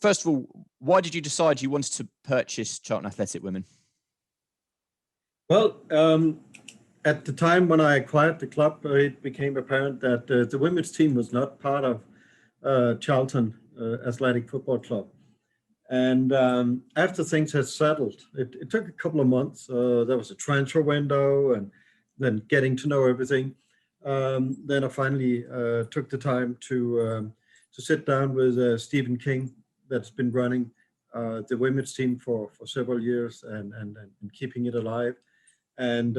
first of all, why did you decide you wanted to purchase Charlton Athletic Women? Well, at the time when I acquired the club, it became apparent that the women's team was not part of Charlton Athletic Football Club. And after things had settled, it took a couple of months. There was a transfer window and then getting to know everything. Then I finally took the time to sit down with Stephen King, that's been running the women's team for several years and keeping it alive. And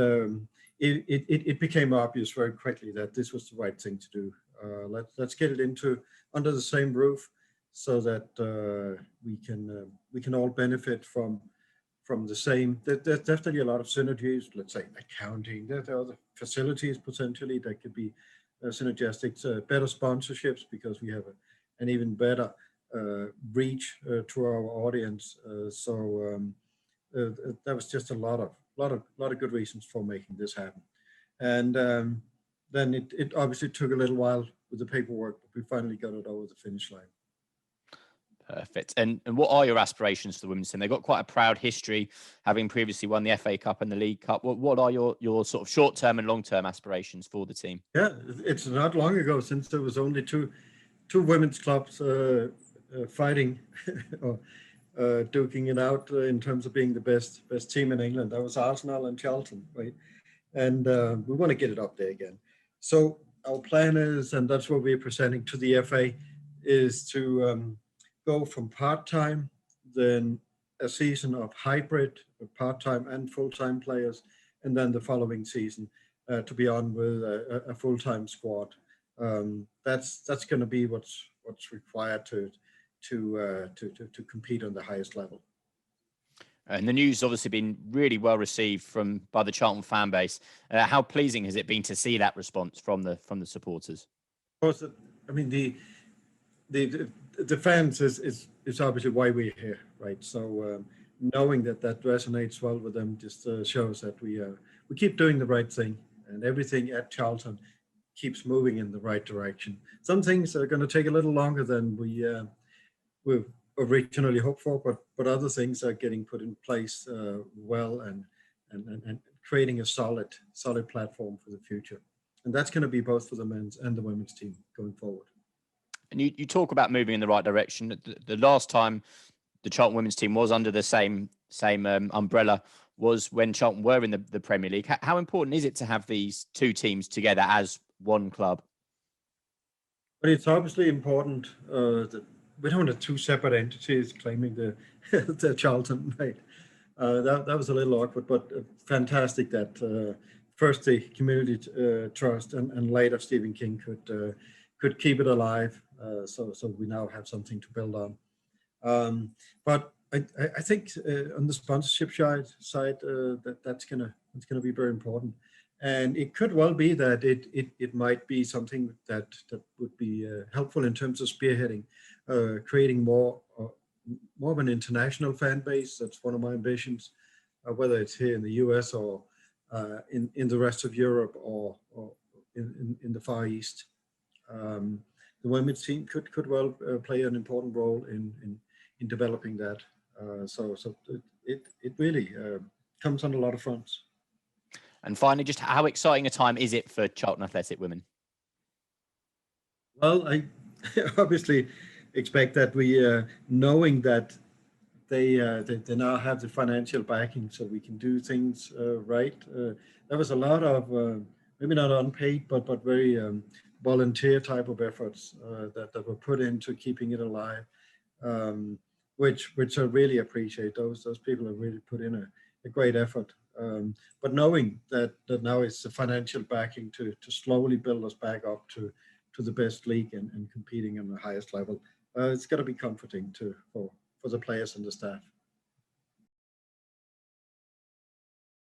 it became obvious very quickly that this was the right thing to do. Let's get it under the same roof, so that we can all benefit from the same. There's definitely a lot of synergies. Let's say accounting. There are other facilities potentially that could be synergistic. Better sponsorships, because we have an even better reach to our audience. That was just a lot of good reasons for making this happen. And then it obviously took a little while with the paperwork, but we finally got it over the finish line. Perfect. And what are your aspirations for the women's team? They've got quite a proud history, having previously won the FA Cup and the League Cup. What are your sort of short-term and long-term aspirations for the team? Yeah, it's not long ago since there was only two women's clubs fighting or duking it out in terms of being the best team in England. That was Arsenal and Charlton, right? And we want to get it up there again. So our plan is, and that's what we're presenting to the FA, is to go from part-time, then a season of hybrid, part-time and full-time players, and then the following season to be on with a full-time squad. That's going to be what's required to compete on the highest level. And the news has obviously been really well received by the Charlton fan base. How pleasing has it been to see that response from the supporters? Of course, I mean the fans is obviously why we're here, right? So knowing that resonates well with them just shows that we keep doing the right thing, and everything at Charlton keeps moving in the right direction. Some things are going to take a little longer than we originally hoped for, but other things are getting put in place well and creating a solid platform for the future. And that's going to be both for the men's and the women's team going forward. And you talk about moving in the right direction. The last time the Charlton women's team was under the same umbrella was when Charlton were in the Premier League. How important is it to have these two teams together as one club? But it's obviously important that we don't have two separate entities claiming the Charlton, right? That was a little awkward, but fantastic that first the community trust and later Stephen King could keep it alive. So we now have something to build on. But I think on the sponsorship side, that's gonna be very important. And it could well be that it might be something that would be helpful in terms of spearheading, creating more of an international fan base. That's one of my ambitions, whether it's here in the US or in the rest of Europe or in the Far East. The women's team could well play an important role in developing that. So it really comes on a lot of fronts. And finally, just how exciting a time is it for Charlton Athletic Women? Well, I obviously expect that we, knowing that they now have the financial backing, so we can do things right. There was a lot of maybe not unpaid, but very volunteer type of efforts that were put into keeping it alive, which I really appreciate. Those people have really put in a great effort. But knowing that now it's the financial backing to slowly build us back up to the best league and competing on the highest level, it's got to be comforting for the players and the staff.